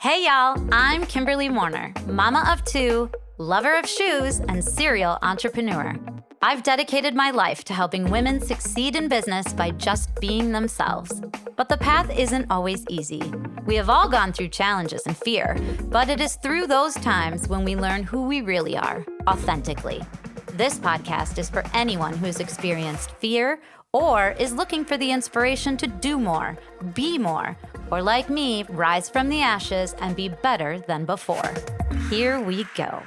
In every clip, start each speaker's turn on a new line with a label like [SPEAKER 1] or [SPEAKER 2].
[SPEAKER 1] Hey y'all, I'm Kimberly Warner, mama of two, lover of shoes, and serial entrepreneur. I've dedicated my life to helping women succeed in business by just being themselves. But the path isn't always easy. We have all gone through challenges and fear, but it is through those times when we learn who we really are, authentically. This podcast is for anyone who's experienced fear or is looking for the inspiration to do more, be more, or like me, rise from the ashes and be better than before. Here we go.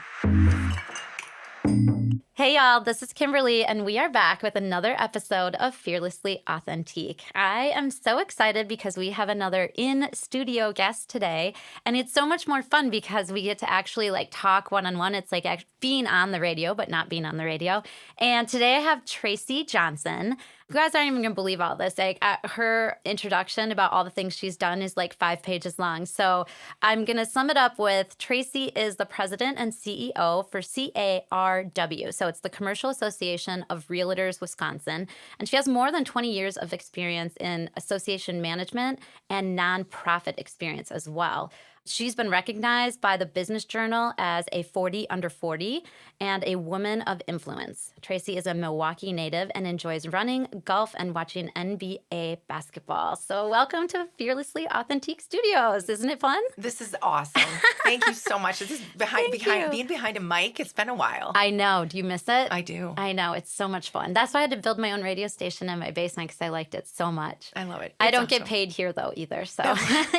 [SPEAKER 1] Hey y'all, this is Kimberly, and we are back with another episode of Fearlessly Authentique. I am so excited because we have another in-studio guest today, and it's so much more fun because we get to actually talk one-on-one. It's like being on the radio, but not being on the radio. And today I have Tracy Johnson. You guys aren't even going to believe all this. Her introduction about all the things she's done is 5 pages long. So I'm going to sum it up with Tracy is the president and CEO for CARW. So it's the Commercial Association of Realtors Wisconsin. And she has more than 20 years of experience in association management and nonprofit experience as well. She's been recognized by the Business Journal as a 40 under 40 and a woman of influence. Tracy is a Milwaukee native and enjoys running, golf, and watching NBA basketball. So welcome to Fearlessly Authentique Studios. Isn't it fun?
[SPEAKER 2] This is awesome. Thank you so much. This is being behind a mic. It's been a while.
[SPEAKER 1] I know. Do you miss it?
[SPEAKER 2] I do.
[SPEAKER 1] I know. It's so much fun. That's why I had to build my own radio station in my basement because I liked it so much.
[SPEAKER 2] I love it.
[SPEAKER 1] I don't get paid here though either. So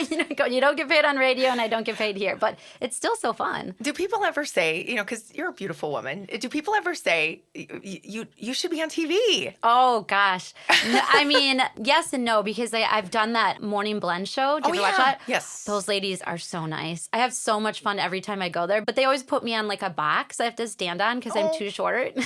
[SPEAKER 1] you don't get paid on radio and I don't get paid here, but it's still so fun.
[SPEAKER 2] Do people ever say, because you're a beautiful woman, do people ever say, you should be on TV?
[SPEAKER 1] Oh, gosh. I mean, yes and no, because I've done that morning blend show. Did you ever watch that?
[SPEAKER 2] Yes.
[SPEAKER 1] Those ladies are so nice. I have so much fun every time I go there, but they always put me on a box I have to stand on because I'm too short.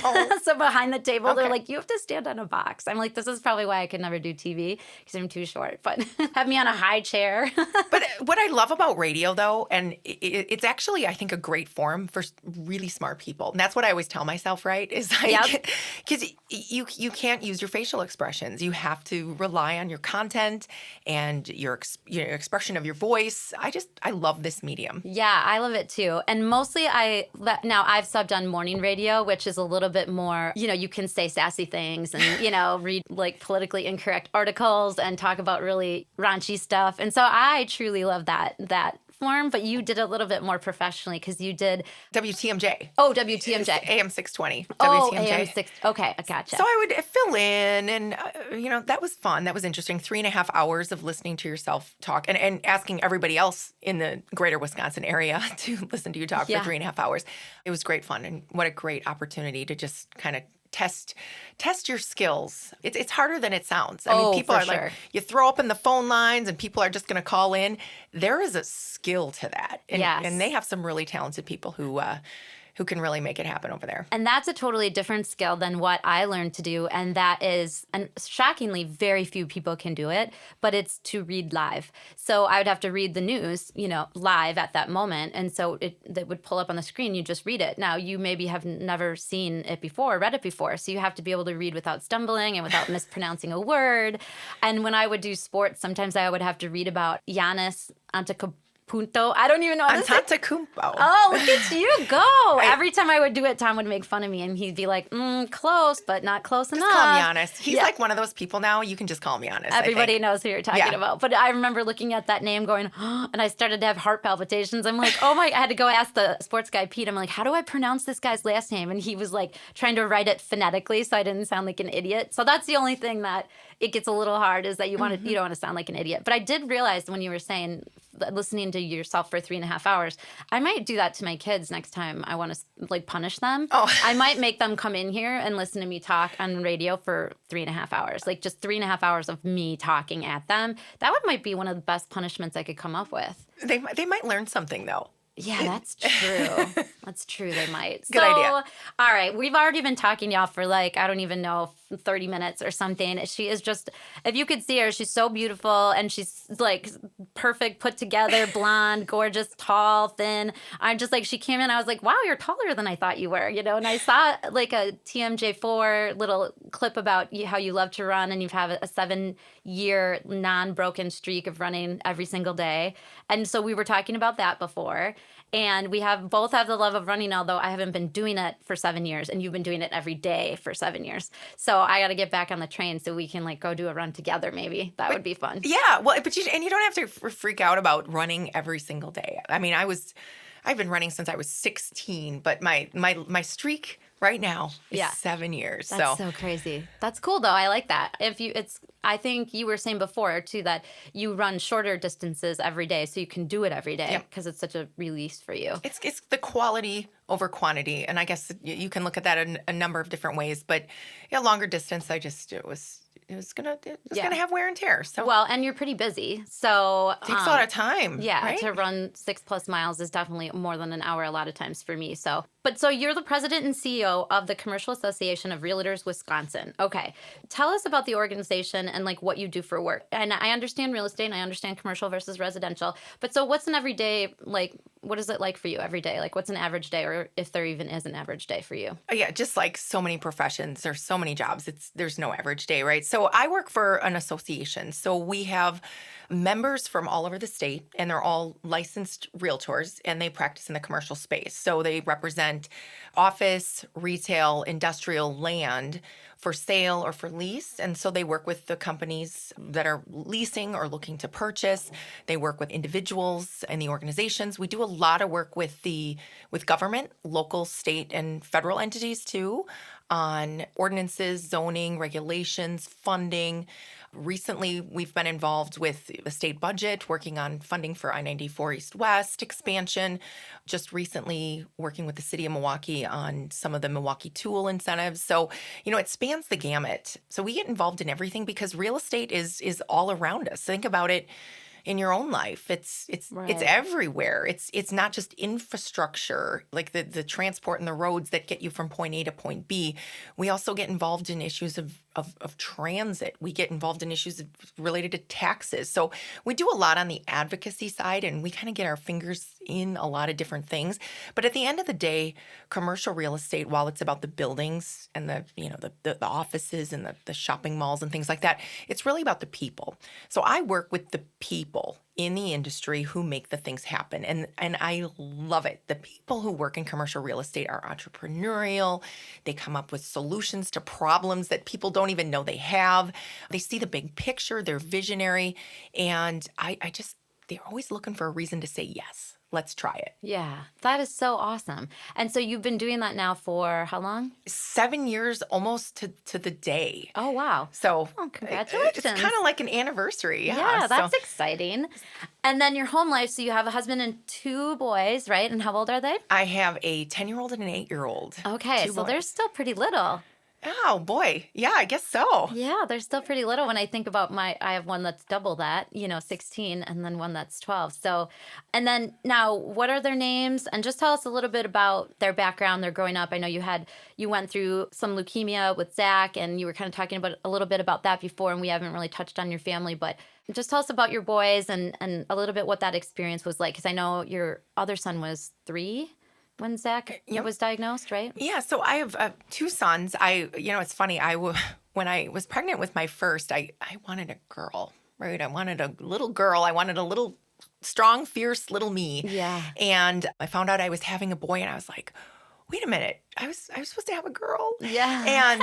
[SPEAKER 1] So behind the table, they're like, you have to stand on a box. I'm like, this is probably why I could never do TV because I'm too short, but have me on a high chair.
[SPEAKER 2] But what I love about radio, though, and it's actually, I think, a great forum for really smart people. And that's what I always tell myself, right? Is because you can't use your facial expressions. You have to rely on your content and your expression of your voice. I love this medium.
[SPEAKER 1] Yeah, I love it too. And mostly now I've subbed on morning radio, which is a little bit more, you can say sassy things and, read politically incorrect articles and talk about really raunchy stuff. And so I truly love that form, but you did a little bit more professionally because you did
[SPEAKER 2] WTMJ.
[SPEAKER 1] Oh, WTMJ.
[SPEAKER 2] AM 620.
[SPEAKER 1] Oh,
[SPEAKER 2] WTMJ.
[SPEAKER 1] AM 6. Okay, I gotcha.
[SPEAKER 2] So I would fill in and, that was fun. That was interesting. 3.5 hours of listening to yourself talk and asking everybody else in the greater Wisconsin area to listen to you talk for 3.5 hours. It was great fun. And what a great opportunity to just kind of test your skills. It's harder than it sounds. I mean, people are like, you throw up in the phone lines and people are just going to call in. There is a skill to that. And, and they have some really talented people who can really make it happen over there.
[SPEAKER 1] And that's a totally different skill than what I learned to do. And that is, and shockingly, very few people can do it, but it's to read live. So I would have to read the news, live at that moment. And so that would pull up on the screen. You just read it. Now, you maybe have never seen it before, read it before. So you have to be able to read without stumbling and without mispronouncing a word. And when I would do sports, sometimes I would have to read about Giannis Antetokounmpo. I don't even know how to say it.
[SPEAKER 2] Antetokounmpo.
[SPEAKER 1] Oh, look at you go. Every time I would do it, Tom would make fun of me, and he'd be like, close, but not close enough.
[SPEAKER 2] Just call him Giannis. He's like one of those people now, you can just call him Giannis.
[SPEAKER 1] Everybody knows who you're talking about. But I remember looking at that name going, and I started to have heart palpitations. I'm like, oh my, I had to go ask the sports guy, Pete. I'm like, how do I pronounce this guy's last name? And he was trying to write it phonetically so I didn't sound like an idiot. So that's the only thing that it gets a little hard is that you don't want to sound like an idiot. But I did realize when you were saying listening to yourself for 3.5 hours, I might do that to my kids next time I want to punish them. I might make them come in here and listen to me talk on radio for 3.5 hours, just 3.5 hours of me talking at them. That might be one of the best punishments I could come up with.
[SPEAKER 2] They might learn something though.
[SPEAKER 1] Yeah, that's true. That's true. They might.
[SPEAKER 2] Good idea.
[SPEAKER 1] All right. We've already been talking, y'all, for I don't even know, 30 minutes or something. She is just, if you could see her, she's so beautiful and she's like perfect, put together, blonde, gorgeous, tall, thin. I'm just like, she came in, I was like, wow, you're taller than I thought you were, and I saw like a TMJ4 little clip about how you love to run and you have a 7-year non-broken streak of running every single day. And so we were talking about that before. And we both have the love of running, although I haven't been doing it for 7 years, and you've been doing it every day for 7 years. So I got to get back on the train so we can like go do a run together. Maybe that would be fun.
[SPEAKER 2] Yeah, well, but you don't have to freak out about running every single day. I mean, I've been running since I was 16, but my streak right now is 7 years.
[SPEAKER 1] That's so crazy. That's cool though. I like that. I think you were saying before too that you run shorter distances every day, so you can do it every day because it's such a release for you.
[SPEAKER 2] It's the quality over quantity, and I guess you can look at that in a number of different ways. But longer distance, it was gonna have wear and tear. So
[SPEAKER 1] well, and you're pretty busy, so
[SPEAKER 2] it takes a lot of time.
[SPEAKER 1] Yeah,
[SPEAKER 2] right?
[SPEAKER 1] To run 6+ miles is definitely more than an hour a lot of times for me. So you're the president and CEO of the Commercial Association of Realtors Wisconsin. Okay, tell us about the organization and like what you do for work. And I understand real estate and I understand commercial versus residential. But so what's an everyday, like, what is it like for you every day? Like, what's an average day, or if there even is an average day for you?
[SPEAKER 2] Yeah, just like so many professions, there's so many jobs. There's no average day, right? So I work for an association. So we have members from all over the state, and they're all licensed realtors, and they practice in the commercial space. So they represent office, retail, industrial land for sale or for lease. And so they work with the companies that are leasing or looking to purchase. They work with individuals and the organizations. We do a lot of work with government, local, state, and federal entities too, on ordinances, zoning, regulations, funding. Recently, we've been involved with the state budget, working on funding for I-94 East-West expansion. Just recently working with the city of Milwaukee on some of the Milwaukee Tool incentives. So, it spans the gamut. So we get involved in everything because real estate is all around us. Think about it in your own life. It's everywhere. It's not just infrastructure, like the transport and the roads that get you from point A to point B. We also get involved in issues of transit. We get involved in issues related to taxes. So we do a lot on the advocacy side, and we kind of get our fingers in a lot of different things. But at the end of the day, commercial real estate, while it's about the buildings and the offices and the shopping malls and things like that, it's really about the people. So I work with the people in the industry who make the things happen. And I love it. The people who work in commercial real estate are entrepreneurial. They come up with solutions to problems that people don't even know they have. They see the big picture. They're visionary. And they're always looking for a reason to say yes. Let's try it.
[SPEAKER 1] Yeah, that is so awesome. And so you've been doing that now for how long?
[SPEAKER 2] 7 years, almost to the day.
[SPEAKER 1] Oh, wow.
[SPEAKER 2] So
[SPEAKER 1] congratulations.
[SPEAKER 2] It's kind of like an anniversary.
[SPEAKER 1] Yeah, that's exciting. And then your home life, so you have a husband and 2 boys, right? And how old are they?
[SPEAKER 2] I have a 10-year-old and an 8-year-old.
[SPEAKER 1] Okay, so they're still pretty little.
[SPEAKER 2] Oh, boy. Yeah, I guess so.
[SPEAKER 1] Yeah, they're still pretty little when I think about I have one that's double that, 16, and then one that's 12. So, and then now, what are their names? And just tell us a little bit about their background, their growing up. I know you went through some leukemia with Zach, and you were kind of talking about a little bit about that before, and we haven't really touched on your family, but just tell us about your boys and a little bit what that experience was like, because I know your other son was 3 when Zach was diagnosed, right?
[SPEAKER 2] Yeah, so I have 2 sons. It's funny. When I was pregnant with my first, I wanted a girl, right? I wanted a little girl. I wanted a little strong, fierce little me.
[SPEAKER 1] Yeah.
[SPEAKER 2] And I found out I was having a boy, and I was like, wait a minute, I was supposed to have a girl.
[SPEAKER 1] Yeah.
[SPEAKER 2] And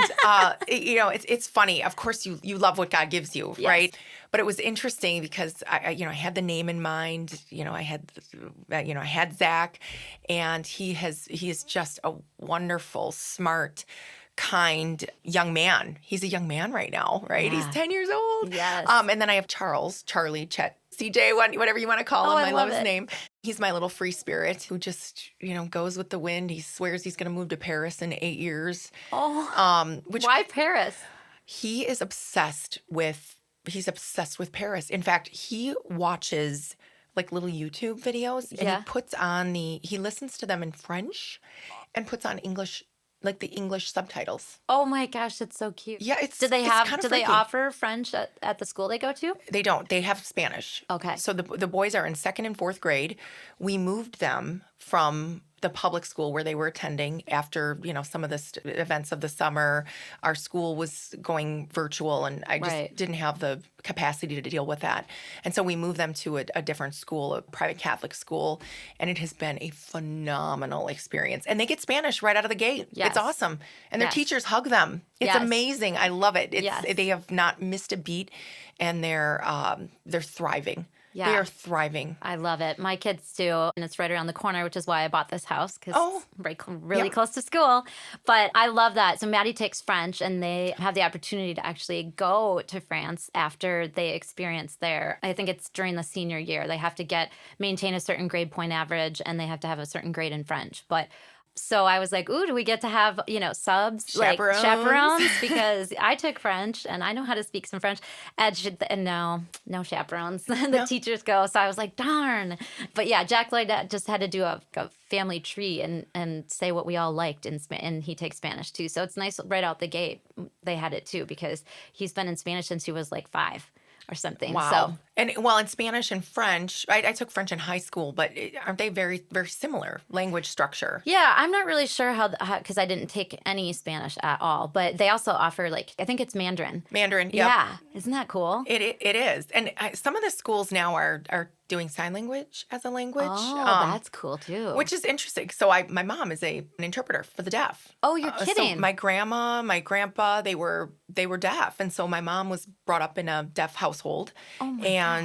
[SPEAKER 2] it's funny. Of course, you love what God gives you,
[SPEAKER 1] yes.
[SPEAKER 2] right? But it was interesting because I had the name in mind. I had Zach, and he is just a wonderful, smart, kind young man. He's a young man right now, right?
[SPEAKER 1] Yeah.
[SPEAKER 2] He's 10 years old.
[SPEAKER 1] Yes.
[SPEAKER 2] And then I have Charlie, Chet, CJ, whatever you want to call him. I love his
[SPEAKER 1] it.
[SPEAKER 2] name. He's my little free spirit who just, goes with the wind. He swears he's going to move to Paris in 8 years.
[SPEAKER 1] Oh, why Paris?
[SPEAKER 2] He is obsessed with Paris. In fact, he watches like little YouTube videos, and he listens to them in French and puts on English like the English subtitles.
[SPEAKER 1] Oh my gosh, that's so cute.
[SPEAKER 2] Yeah, it's
[SPEAKER 1] Do they
[SPEAKER 2] it's
[SPEAKER 1] have?
[SPEAKER 2] kind
[SPEAKER 1] Do
[SPEAKER 2] of
[SPEAKER 1] they
[SPEAKER 2] freaky.
[SPEAKER 1] offer French at the school they go to?
[SPEAKER 2] They don't. They have Spanish.
[SPEAKER 1] Okay.
[SPEAKER 2] So the boys are in 2nd and 4th grade. We moved them from the public school where they were attending after, some of the events of the summer. Our school was going virtual, and I just
[SPEAKER 1] Right.
[SPEAKER 2] didn't have the capacity to deal with that. And so we moved them to a different school, a private Catholic school, and it has been a phenomenal experience. And they get Spanish right out of the gate.
[SPEAKER 1] Yes.
[SPEAKER 2] It's awesome. And their
[SPEAKER 1] Yes.
[SPEAKER 2] teachers hug them. It's
[SPEAKER 1] Yes.
[SPEAKER 2] amazing. I love it.
[SPEAKER 1] Yes.
[SPEAKER 2] They have not missed a beat, and they're thriving.
[SPEAKER 1] Yeah.
[SPEAKER 2] They are thriving.
[SPEAKER 1] I love it. My kids too, and it's right around the corner, which is why I bought this house because it's really
[SPEAKER 2] Yep.
[SPEAKER 1] close to school. But I love that. So Maddie takes French, and they have the opportunity to actually go to France after they experience I think it's during the senior year. They have to maintain a certain grade point average, and they have to have a certain grade in French. But so I was like, ooh, do we get to have, subs,
[SPEAKER 2] Chaperones.
[SPEAKER 1] like chaperones? Because I took French and I know how to speak some French. And no chaperones. The teachers go. So I was like, darn. But yeah, Jack Lloyd just had to do a family tree and say what we all liked. And he takes Spanish too. So it's nice right out the gate. They had it too because he's been in Spanish since he was like 5 or something.
[SPEAKER 2] Wow.
[SPEAKER 1] So.
[SPEAKER 2] And in Spanish and French, I took French in high school, but aren't they very, very similar language structure?
[SPEAKER 1] Yeah, I'm not really sure how because I didn't take any Spanish at all. But they also offer I think it's Mandarin.
[SPEAKER 2] Mandarin, yep.
[SPEAKER 1] Yeah, isn't that cool?
[SPEAKER 2] It is. And some of the schools now are doing sign language as a language.
[SPEAKER 1] Oh, that's cool too.
[SPEAKER 2] Which is interesting. So my mom is an interpreter for the deaf.
[SPEAKER 1] Oh, you're kidding.
[SPEAKER 2] So my grandma, my grandpa, they were deaf. And so my mom was brought up in a deaf household and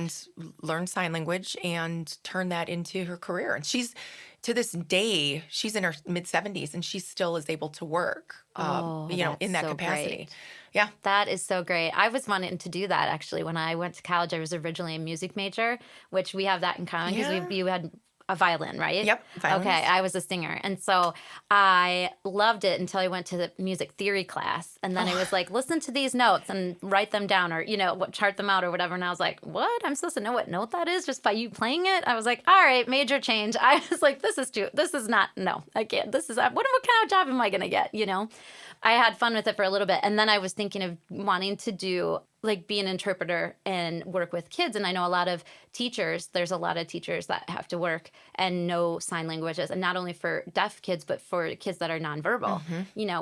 [SPEAKER 2] learned sign language and turned that into her career. And she's, to this day, she's in her mid-70s and she still is able to work, in that capacity.
[SPEAKER 1] Great.
[SPEAKER 2] Yeah.
[SPEAKER 1] That is so great. I was wanting to do that, actually. When I went to college, I was originally a music major, which we have that in common because you had a violin, right?
[SPEAKER 2] Yep, violins.
[SPEAKER 1] Okay, I was a singer. And so I loved it until I went to the music theory class. And then it was like, listen to these notes and write them down or, chart them out or whatever. And I was like, what? I'm supposed to know what note that is just by you playing it? I was like, all right, major change. I was like, this is not, no, I can't. What kind of job am I going to get, I had fun with it for a little bit. And then I was thinking of wanting to be an interpreter and work with kids. And I know there's a lot of teachers that have to work and know sign languages. And not only for deaf kids, but for kids that are nonverbal,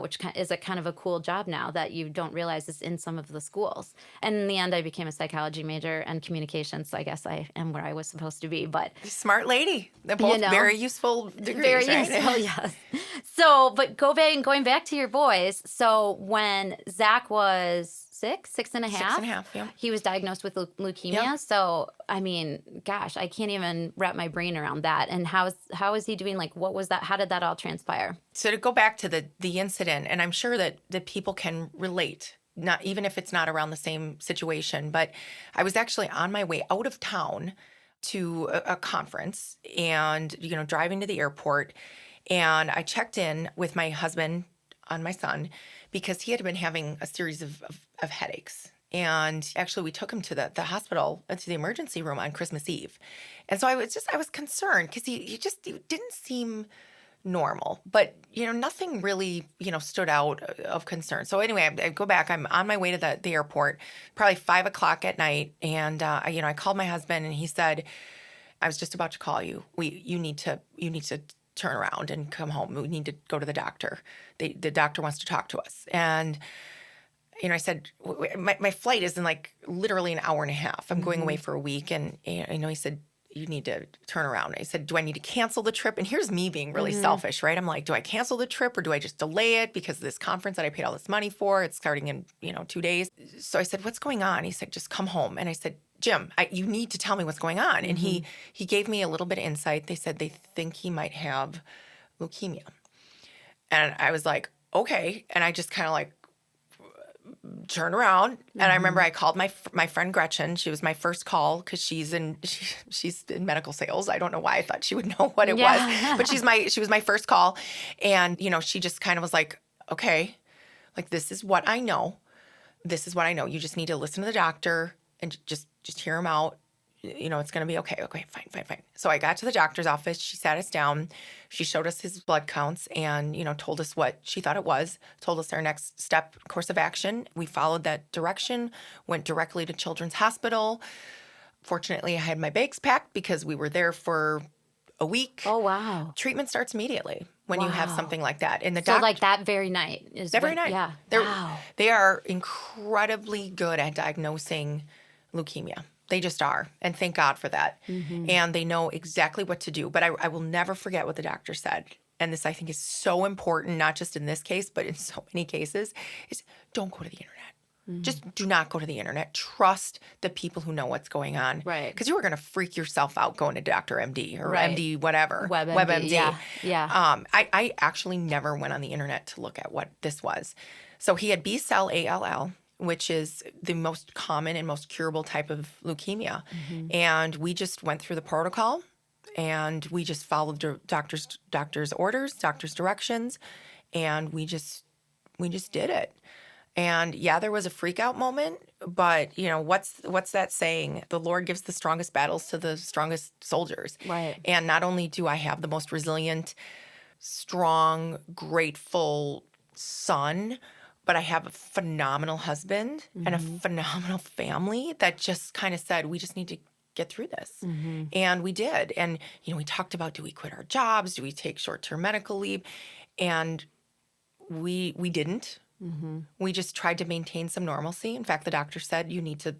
[SPEAKER 1] which is a kind of a cool job now that you don't realize is in some of the schools. And in the end, I became a psychology major and communications. So I guess I am where I was supposed to be. But
[SPEAKER 2] smart lady. They're both very useful degrees,
[SPEAKER 1] very
[SPEAKER 2] right?
[SPEAKER 1] useful, yes. So, but going back to your boys. So when Zach was 6.5.
[SPEAKER 2] 6.5, yeah.
[SPEAKER 1] He was diagnosed with leukemia.
[SPEAKER 2] Yep.
[SPEAKER 1] So, I mean, gosh, I can't even wrap my brain around that. And how is he doing? Like, what was that? How did that all transpire?
[SPEAKER 2] So to go back to the incident, and I'm sure that people can relate, not even if it's not around the same situation, but I was actually on my way out of town to a conference and, driving to the airport. And I checked in with my husband on my son because he had been having a series of headaches. And actually, we took him to the hospital, to the emergency room on Christmas Eve. And so I was concerned because he didn't seem normal, but, nothing really, stood out of concern. So anyway, I go back, I'm on my way to the airport, probably 5:00 at night. And, I called my husband and he said, I was just about to call you. You need to turn around and come home. We need to go to the doctor. The doctor wants to talk to us. And, I said, my flight is in literally an hour and a half. I'm going away for a week. And, he said, you need to turn around. I said, do I need to cancel the trip? And here's me being really selfish, right? I'm like, do I cancel the trip or do I just delay it because of this conference that I paid all this money for? It's starting in, 2 days. So I said, what's going on? He said, just come home. And I said, Jim, you need to tell me what's going on. And he gave me a little bit of insight. They said they think he might have leukemia. And I was like, okay. And I just kind of turned around. And I remember I called my friend Gretchen. She was my first call because she's in medical sales. I don't know why I thought she would know what it was, but she was my first call. And, she just kind of was like, okay, this is what I know. This is what I know. You just need to listen to the doctor and just hear him out. it's going to be okay. Okay, fine. So I got to the doctor's office. She sat us down. She showed us his blood counts and, told us what she thought it was, told us our next step course of action. We followed that direction, went directly to Children's Hospital. Fortunately, I had my bags packed because we were there for a week.
[SPEAKER 1] Oh, wow.
[SPEAKER 2] Treatment starts immediately when you have something like that. And
[SPEAKER 1] so like that very night is
[SPEAKER 2] that very night.
[SPEAKER 1] Yeah.
[SPEAKER 2] Wow. They are incredibly good at diagnosing leukemia. They just are. And thank God for that. Mm-hmm. And they know exactly what to do. But I will never forget what the doctor said. And this, I think, is so important, not just in this case, but in so many cases, is don't go to the internet. Mm-hmm. Just do not go to the internet. Trust the people who know what's going on.
[SPEAKER 1] Right.
[SPEAKER 2] Because you are going to freak yourself out going to Dr. MD or MD whatever.
[SPEAKER 1] WebMD. Yeah.
[SPEAKER 2] I actually never went on the internet to look at what this was. So he had B-cell ALL, which is the most common and most curable type of leukemia. Mm-hmm. And we just went through the protocol and we just followed doctor's orders, doctor's directions, and we just did it. And yeah, there was a freak out moment, but what's that saying? The Lord gives the strongest battles to the strongest soldiers.
[SPEAKER 1] Right.
[SPEAKER 2] And not only do I have the most resilient, strong, grateful son, but I have a phenomenal husband and a phenomenal family that just kind of said, we just need to get through this. Mm-hmm. And we did. And, we talked about, do we quit our jobs? Do we take short-term medical leave? And we didn't. Mm-hmm. We just tried to maintain some normalcy. In fact, the doctor said, you need to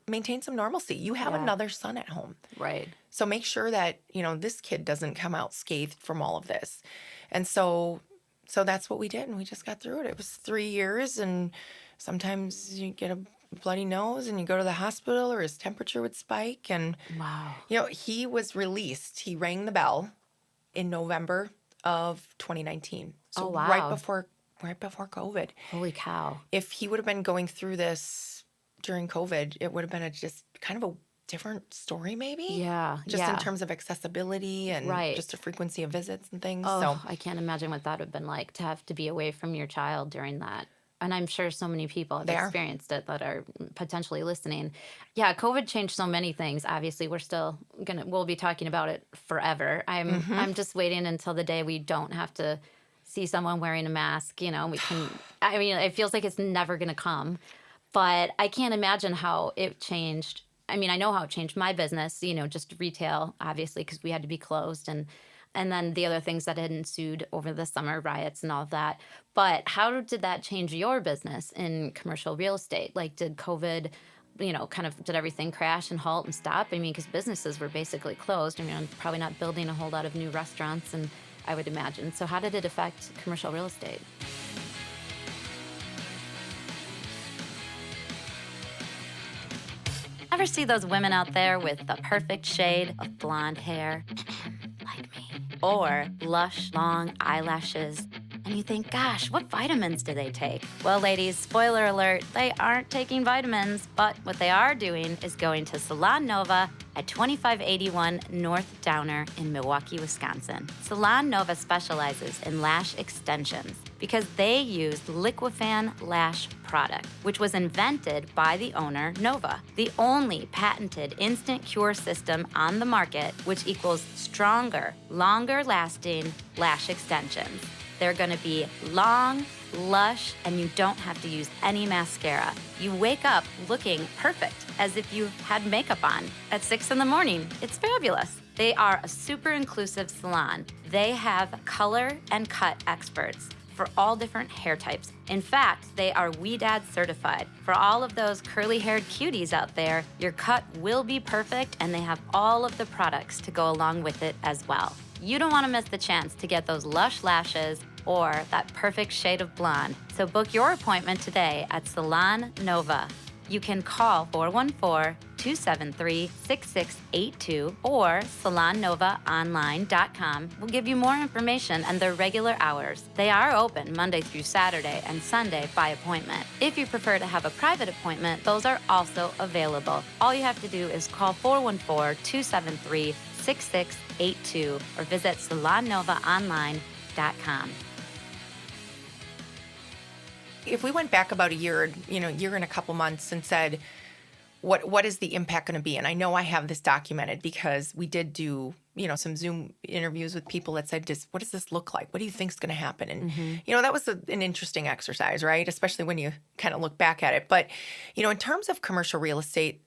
[SPEAKER 2] maintain some normalcy. You have another son at home.
[SPEAKER 1] Right.
[SPEAKER 2] So make sure that, this kid doesn't come out scathed from all of this. And so that's what we did, and we just got through it. It was 3 years, and sometimes you get a bloody nose, and you go to the hospital, or his temperature would spike. And,
[SPEAKER 1] wow.
[SPEAKER 2] He was released. He rang the bell in November of 2019. So
[SPEAKER 1] wow.
[SPEAKER 2] right before COVID.
[SPEAKER 1] Holy cow.
[SPEAKER 2] If he would have been going through this during COVID, it would have been just kind of a different story maybe.
[SPEAKER 1] Yeah.
[SPEAKER 2] Just in terms of accessibility and just the frequency of visits and things.
[SPEAKER 1] Oh,
[SPEAKER 2] so
[SPEAKER 1] I can't imagine what that would have been like to have to be away from your child during that. And I'm sure so many people have experienced it that are potentially listening. Yeah, COVID changed so many things. Obviously, we'll be talking about it forever. I'm just waiting until the day we don't have to see someone wearing a mask. It feels like it's never going to come. But I can't imagine how it changed. I mean, I know how it changed my business, just retail, obviously, because we had to be closed. And then the other things that had ensued over the summer, riots and all of that. But how did that change your business in commercial real estate? Like, did COVID, did everything crash and halt and stop? I mean, because businesses were basically closed. I mean, I'm probably not building a whole lot of new restaurants, and I would imagine. So how did it affect commercial real estate? Ever see those women out there with the perfect shade of blonde hair? Like me. Or lush, long eyelashes. And you think, gosh, what vitamins do they take? Well, ladies, spoiler alert, they aren't taking vitamins, but what they are doing is going to Salon Nova at 2581 North Downer in Milwaukee, Wisconsin. Salon Nova specializes in lash extensions because they used Liquifan Lash product, which was invented by the owner, Nova, the only patented instant cure system on the market, which equals stronger, longer-lasting lash extensions. They're going to be long, lush, and you don't have to use any mascara. You wake up looking perfect, as if you had makeup on at 6 in the morning. It's fabulous. They are a super inclusive salon. They have color and cut experts for all different hair types. In fact, they are WeDad certified. For all of those curly-haired cuties out there, your cut will be perfect, and they have all of the products to go along with it as well. You don't want to miss the chance to get those lush lashes or that perfect shade of blonde. So book your appointment today at Salon Nova. You can call 414-273-6682 or salonnovaonline.com. We'll give you more information and their regular hours. They are open Monday through Saturday and Sunday by appointment. If you prefer to have a private appointment, those are also available. All you have to do is call 414-273-6682 or visit salonnovaonline.com.
[SPEAKER 2] If we went back about a year and a couple months and said, what is the impact going to be? And I know I have this documented because we did do, some Zoom interviews with people that said, what does this look like? What do you think is going to happen? And, that was an interesting exercise, right? Especially when you kind of look back at it. But, in terms of commercial real estate,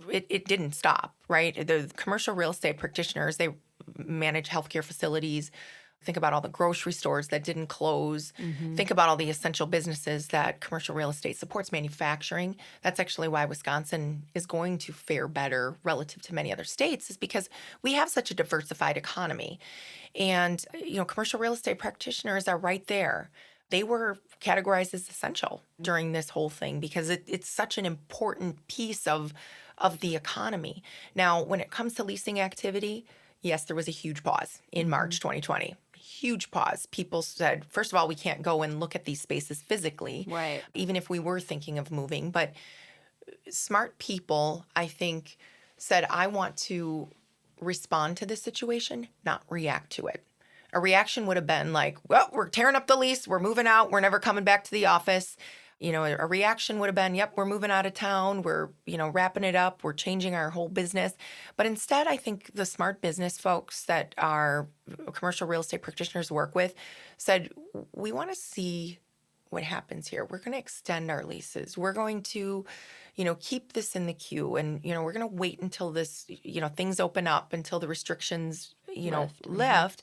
[SPEAKER 2] it didn't stop, right? The commercial real estate practitioners, they manage healthcare facilities. Think about all the grocery stores that didn't close. Think about all the essential businesses that commercial real estate supports, manufacturing. That's actually why Wisconsin is going to fare better relative to many other states, is because we have such a diversified economy. And, commercial real estate practitioners are right there. They were categorized as essential during this whole thing because it's such an important piece of the economy. Now, when it comes to leasing activity, yes, there was a huge pause in March 2020. Huge pause. People said, first of all, we can't go and look at these spaces physically,
[SPEAKER 1] right?
[SPEAKER 2] Even if we were thinking of moving. But smart people, I think, said, I want to respond to this situation, not react to it. A reaction would have been like, well, we're tearing up the lease, we're moving out, we're never coming back to the office. A reaction would have been, yep, we're moving out of town. We're, wrapping it up. We're changing our whole business. But instead, I think the smart business folks that our commercial real estate practitioners work with said, we want to see what happens here. We're going to extend our leases. We're going to, keep this in the queue. And, we're going to wait until this, things open up, until the restrictions lift.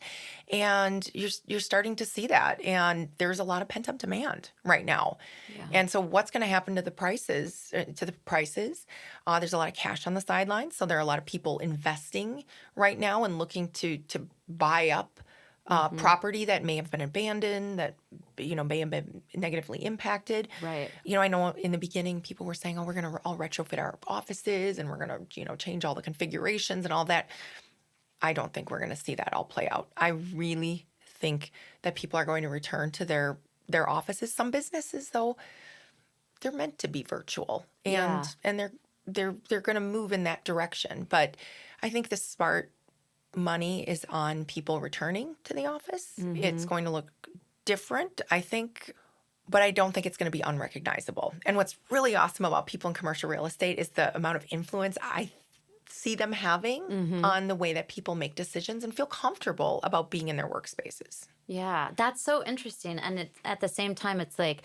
[SPEAKER 2] And you're starting to see that. And there's a lot of pent up demand right now.
[SPEAKER 1] Yeah.
[SPEAKER 2] And so what's going to happen to the prices? There's a lot of cash on the sidelines. So there are a lot of people investing right now and looking to buy up property that may have been abandoned, that may have been negatively impacted.
[SPEAKER 1] Right.
[SPEAKER 2] I know in the beginning people were saying, oh, we're going to all retrofit our offices and we're going to change all the configurations and all that. I don't think we're going to see that all play out. I really think that people are going to return to their offices. Some businesses, though, they're meant to be virtual, and they're going to move in that direction. But I think the smart money is on people returning to the office. It's going to look different, I think, but I don't think it's going to be unrecognizable. And what's really awesome about people in commercial real estate is the amount of influence I see them having on the way that people make decisions and feel comfortable about being in their workspaces.
[SPEAKER 1] Yeah, that's so interesting. And at the same time, it's like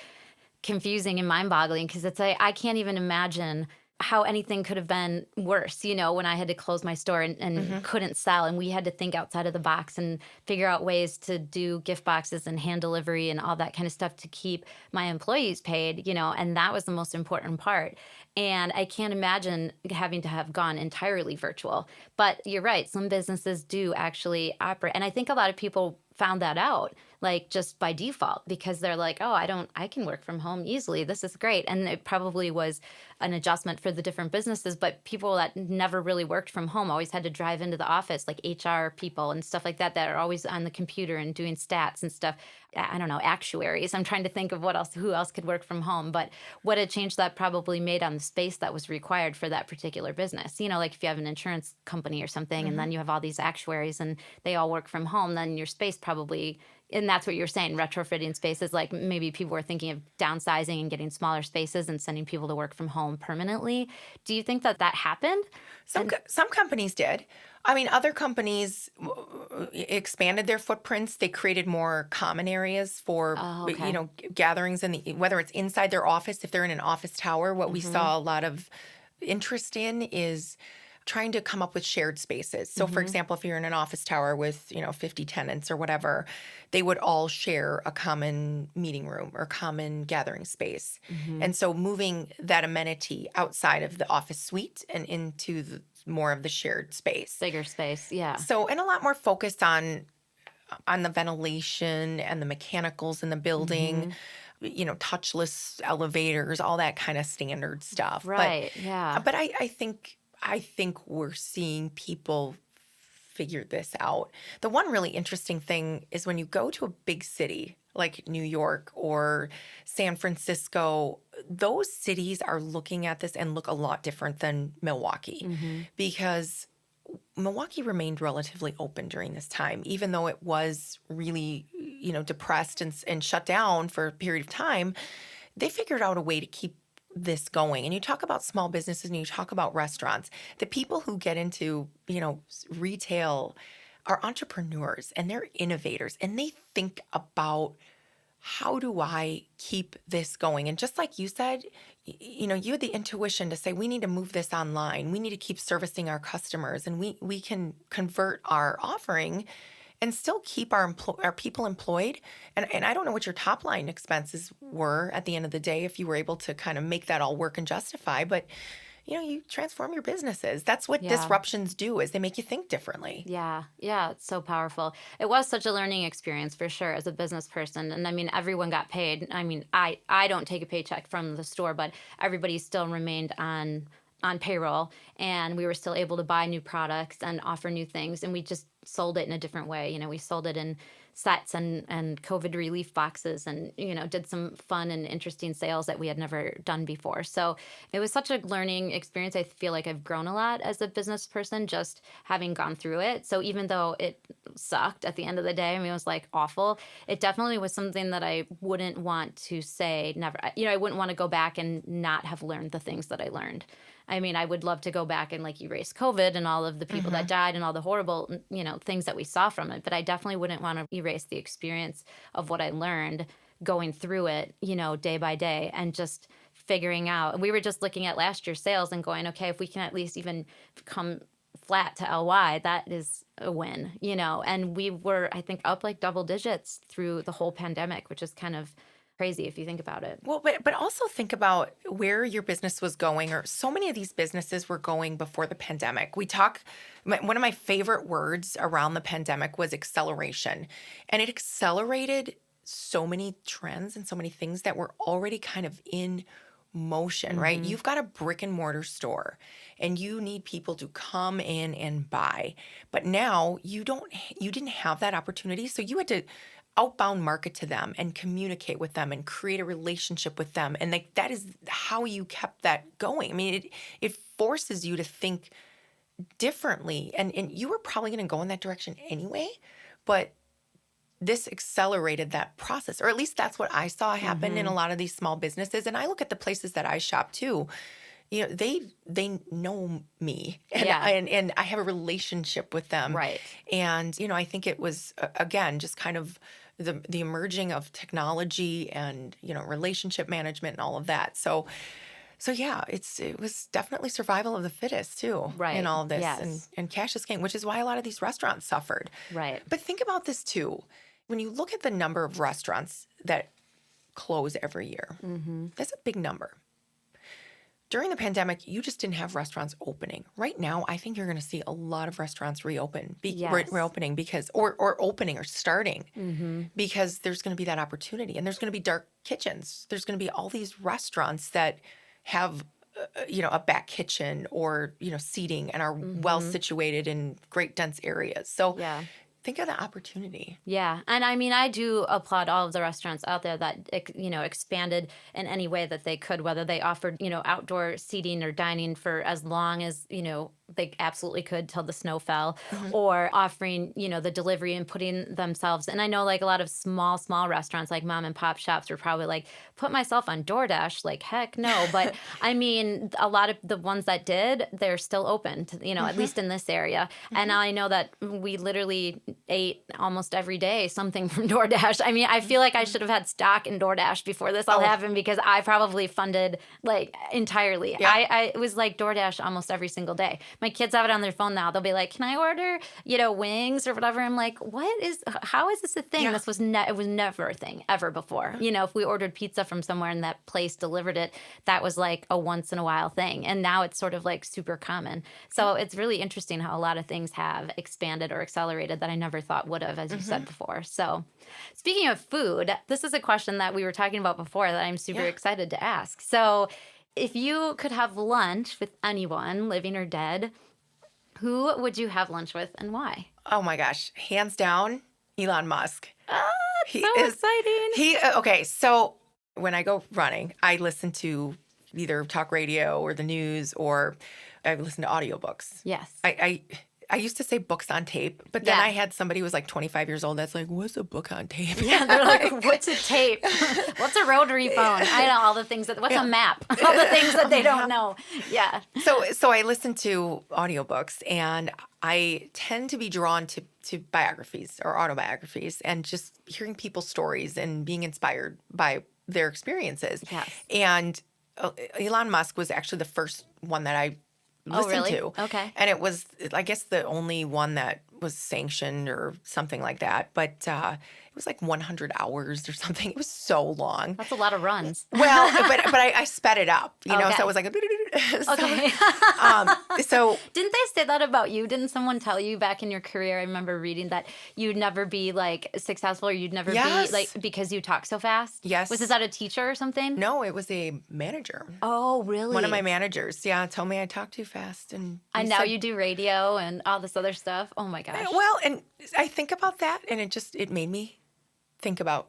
[SPEAKER 1] confusing and mind-boggling because it's like I can't even imagine how anything could have been worse, when I had to close my store and couldn't sell, and we had to think outside of the box and figure out ways to do gift boxes and hand delivery and all that kind of stuff to keep my employees paid, and that was the most important part. And I can't imagine having to have gone entirely virtual. But you're right, some businesses do actually operate. And I think a lot of people found that out, like just by default, because they're like, oh, I can work from home easily. This is great. And it probably was an adjustment for the different businesses, but people that never really worked from home always had to drive into the office, like HR people and stuff like that are always on the computer and doing stats and stuff. I don't know, actuaries. I'm trying to think of who else could work from home. But what a change that probably made on the space that was required for that particular business. Like if you have an insurance company or something, and then you have all these actuaries and they all work from home, then your space probably, and that's what you're saying, retrofitting spaces, like maybe people were thinking of downsizing and getting smaller spaces and sending people to work from home permanently. Do you think that happened?
[SPEAKER 2] Some companies did. I mean, other companies expanded their footprints. They created more common areas for, gatherings, whether it's inside their office, if they're in an office tower. What we saw a lot of interest in is trying to come up with shared spaces. So, for example, if you're in an office tower with, 50 tenants or whatever, they would all share a common meeting room or common gathering space. And so moving that amenity outside of the office suite and into more of the shared space.
[SPEAKER 1] Bigger space, yeah.
[SPEAKER 2] So, and a lot more focused on the ventilation and the mechanicals in the building, touchless elevators, all that kind of standard stuff.
[SPEAKER 1] Right, yeah.
[SPEAKER 2] But I think we're seeing people figure this out. The one really interesting thing is when you go to a big city like New York or San Francisco, those cities are looking at this and look a lot different than Milwaukee because Milwaukee remained relatively open during this time, even though it was really, depressed and shut down for a period of time. They figured out a way to keep this going, and you talk about small businesses and you talk about restaurants, the people who get into, retail are entrepreneurs and they're innovators and they think about, how do I keep this going? And just like you said, you had the intuition to say, we need to move this online. We need to keep servicing our customers, and we can convert our offering and still keep our people employed. And I don't know what your top line expenses were at the end of the day, if you were able to kind of make that all work and justify, but you transform your businesses. That's what disruptions do, is they make you think differently.
[SPEAKER 1] Yeah. Yeah. It's so powerful. It was such a learning experience for sure as a business person. And I mean, everyone got paid. I mean, I don't take a paycheck from the store, but everybody still remained on payroll, and we were still able to buy new products and offer new things. And we just sold it in a different way. We sold it in sets and COVID relief boxes, and, did some fun and interesting sales that we had never done before. So it was such a learning experience. I feel like I've grown a lot as a business person just having gone through it. So even though it sucked at the end of the day, I mean, it was like awful, it definitely was something that I wouldn't want to say never. I wouldn't want to go back and not have learned the things that I learned. I mean, I would love to go back and erase COVID and all of the people that died and all the horrible, things that we saw from it. But I definitely wouldn't want to erase the experience of what I learned going through it, day by day, and just figuring out. And we were just looking at last year's sales and going, okay, if we can at least even come flat to LY, that is a win, And we were, I think, up double digits through the whole pandemic, which is kind of crazy if you think about it.
[SPEAKER 2] Well, but also think about where your business was going, or so many of these businesses were going before the pandemic. One of my favorite words around the pandemic was acceleration. And it accelerated so many trends and so many things that were already kind of in motion, right? You've got a brick and mortar store and you need people to come in and buy. But now you didn't have that opportunity. So you had to outbound market to them and communicate with them and create a relationship with them. And that is how you kept that going. I mean, it forces you to think differently. And you were probably going to go in that direction anyway, but this accelerated that process, or at least that's what I saw happen in a lot of these small businesses. And I look at the places that I shop too. They know me, and I have a relationship with them.
[SPEAKER 1] Right.
[SPEAKER 2] And, I think it was, again, just kind of the emerging of technology and, relationship management and all of that. So yeah, it was definitely survival of the fittest too,
[SPEAKER 1] right,
[SPEAKER 2] in all of this.
[SPEAKER 1] Yes.
[SPEAKER 2] And cash is king, which is why a lot of these restaurants suffered.
[SPEAKER 1] Right.
[SPEAKER 2] But think about this too. When you look at the number of restaurants that close every year, that's a big number. During the pandemic, you just didn't have restaurants opening. Right now, I think you're going to see a lot of restaurants reopening because, or opening or starting, because there's going to be that opportunity, and there's going to be dark kitchens. There's going to be all these restaurants that have, a back kitchen or, seating, and are well situated in great dense areas. So think of the opportunity.
[SPEAKER 1] Yeah. And I mean, I do applaud all of the restaurants out there that, expanded in any way that they could, whether they offered, outdoor seating or dining for as long as, they absolutely could till the snow fell, or offering, the delivery and putting themselves. And I know a lot of small restaurants, like mom and pop shops, were probably put myself on DoorDash, heck no. But I mean, a lot of the ones that did, they're still open to, at least in this area. And I know that we literally ate almost every day something from DoorDash. I mean, I feel like I should have had stock in DoorDash before this all happened, because I probably funded entirely.
[SPEAKER 2] Yeah.
[SPEAKER 1] I was DoorDash almost every single day. My kids have it on their phone now. They'll be like, can I order, wings or whatever? I'm like, how is this a thing?
[SPEAKER 2] Yeah.
[SPEAKER 1] This was it was never a thing ever before. If we ordered pizza from somewhere and that place delivered it, that was a once in a while thing. And now it's sort of super common. So it's really interesting how a lot of things have expanded or accelerated that I never thought would have, as you said before. So speaking of food, this is a question that we were talking about before that I'm super excited to ask. So if you could have lunch with anyone, living or dead, who would you have lunch with and why?
[SPEAKER 2] Oh my gosh. Hands down, Elon Musk.
[SPEAKER 1] Exciting.
[SPEAKER 2] Okay, so when I go running, I listen to either talk radio or the news, or I listen to audiobooks.
[SPEAKER 1] Yes.
[SPEAKER 2] I used to say books on tape, but then
[SPEAKER 1] Yeah.
[SPEAKER 2] I had somebody who was like 25 years old that's like, what's a book on tape?
[SPEAKER 1] Yeah, they're like, what's a tape? What's a rotary phone? I know all the things what's a map? All the things that they don't know. Yeah.
[SPEAKER 2] So I listen to audiobooks, and I tend to be drawn to biographies or autobiographies and just hearing people's stories and being inspired by their experiences.
[SPEAKER 1] Yes.
[SPEAKER 2] And Elon Musk was actually the first one that I listened to.
[SPEAKER 1] Okay.
[SPEAKER 2] And it was, I guess, the only one that was sanctioned or something like that. But it was like 100 hours or something. It was so long.
[SPEAKER 1] That's a lot of runs.
[SPEAKER 2] Well, but I sped it up, you know,
[SPEAKER 1] Okay.
[SPEAKER 2] so it was like
[SPEAKER 1] Okay.
[SPEAKER 2] so
[SPEAKER 1] Didn't they say that about you? Didn't someone tell you back in your career? I remember reading that you'd never be like successful, or you'd never
[SPEAKER 2] Yes.
[SPEAKER 1] be like because you talk so fast.
[SPEAKER 2] Yes.
[SPEAKER 1] Was that a teacher or something?
[SPEAKER 2] No, it was a manager.
[SPEAKER 1] Oh, really?
[SPEAKER 2] One of my managers, told me I talk too fast, and
[SPEAKER 1] And
[SPEAKER 2] he
[SPEAKER 1] now
[SPEAKER 2] said-
[SPEAKER 1] you do radio and all this other stuff. Oh my gosh.
[SPEAKER 2] Well, and I think about that, and it made me think about